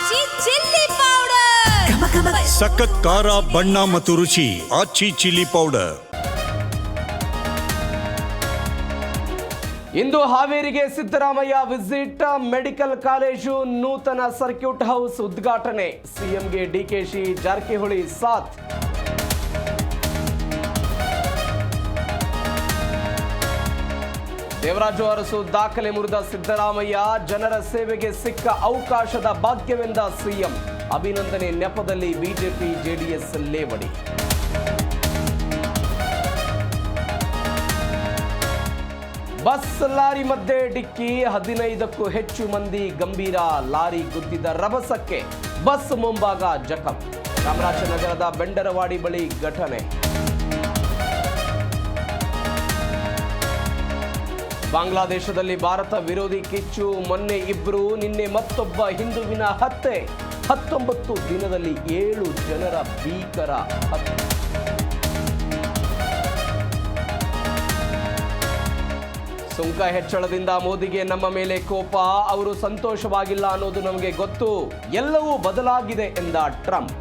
ಆಚಿ chilli powder ಸಖತ್ ಖಾರ ಬಣ್ಣ ಮತ್ತು ರುಚಿ ಆಚಿ ಚಿಲ್ಲಿ ಪೌಡರ್. ಇಂದು ಹಾವೇರಿಗೆ ಸಿದ್ದರಾಮಯ್ಯ ವಿಸಿಟ್. ಮೆಡಿಕಲ್ ಕಾಲೇಜು ನೂತನ ಸರ್ಕ್ಯೂಟ್ ಹೌಸ್ ಉದ್ಘಾಟನೆ. ಸಿಎಂಗೆ ಡಿಕೆಶಿ ಜಾರಕಿಹೊಳಿ ಸಾಥ್. ದೇವರಾಜು ಅರಸು ದಾಖಲೆ ಮುರಿದ ಸಿದ್ದರಾಮಯ್ಯ. ಜನರ ಸೇವೆಗೆ ಸಿಕ್ಕ ಅವಕಾಶದ ಭಾಗ್ಯವೆಂದ ಸಿಎಂ. ಅಭಿನಂದನೆ ನೆಪದಲ್ಲಿ ಬಿಜೆಪಿ ಜೆಡಿಎಸ್ ಲೇವಡಿ. ಬಸ್ ಲಾರಿ ಮಧ್ಯೆ ಡಿಕ್ಕಿ, 15ಕ್ಕೂ ಹೆಚ್ಚು ಮಂದಿ ಗಂಭೀರ. ಲಾರಿ ಗುದ್ದಿದ ರಭಸಕ್ಕೆ ಬಸ್ ಮುಂಭಾಗ ಜಖಂ. ಚಾಮರಾಜನಗರದ ಬೆಂಡರವಾಡಿ ಬಳಿ ಘಟನೆ. ಬಾಂಗ್ಲಾದೇಶದಲ್ಲಿ ಭಾರತ ವಿರೋಧಿ ಕಿಚ್ಚು. ಮೊನ್ನೆ ಇಬ್ಬರು, ನಿನ್ನೆ ಮತ್ತೊಬ್ಬ ಹಿಂದುವಿನ ಹತ್ಯೆ. 19 ದಿನದಲ್ಲಿ 7 ಜನರ ಭೀಕರ ಹತ್ಯೆ. ಸುಂಕ ಹೆಚ್ಚಳದಿಂದ ಮೋದಿಗೆ ನಮ್ಮ ಮೇಲೆ ಕೋಪ. ಅವರು ಸಂತೋಷವಾಗಿಲ್ಲ ಅನ್ನೋದು ನಮಗೆ ಗೊತ್ತು. ಎಲ್ಲವೂ ಬದಲಾಗಿದೆ ಎಂದ ಟ್ರಂಪ್.